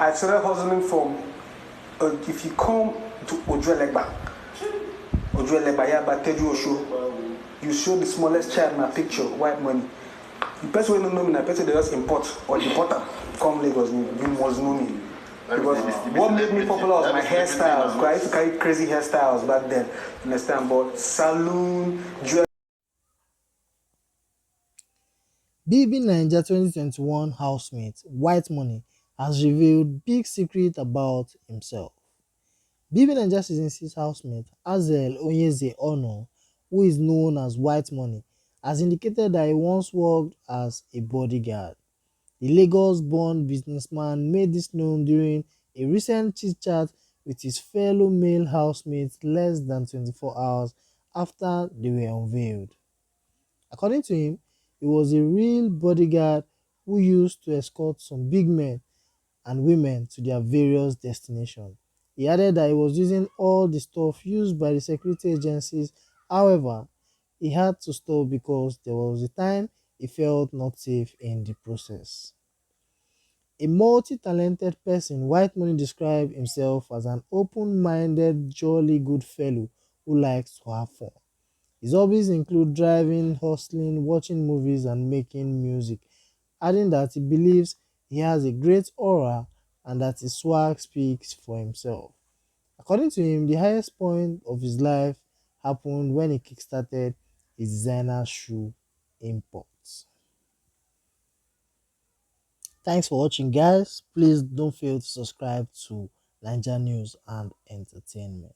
I started hustling from, if you come to Bbnaija, but Teju Osho, you show the smallest child in a picture, white money. The person who don't know me, the person they just import or deporter come Lagos, you must know me. Because what made me popular was my hairstyles. Because I used to carry crazy hairstyles back then. Understand? But saloon, jewelry. Bbnaija 2021 housemate White Money has revealed big secret about himself. Bbnaija Season 6 housemate Hazel Onyeze Ono, who is known as White Money, has indicated that he once worked as a bodyguard. The Lagos-born businessman made this known during a recent chit-chat with his fellow male housemates less than 24 hours after they were unveiled. According to him, he was a real bodyguard who used to escort some big men and women to their various destinations. He added that he was using all the stuff used by the security agencies. However, he had to stop because there was a time he felt not safe in the process. A multi-talented person, White Money described himself as an open-minded, jolly good fellow who likes to have fun. His hobbies include driving, hustling, watching movies, and making music, adding that he believes he has a great aura and that his swag speaks for himself. According to him, the highest point of his life happened when he kickstarted his designer shoe imports. Thanks for watching, guys. Please don't fail to subscribe to NAIJA News and Entertainment.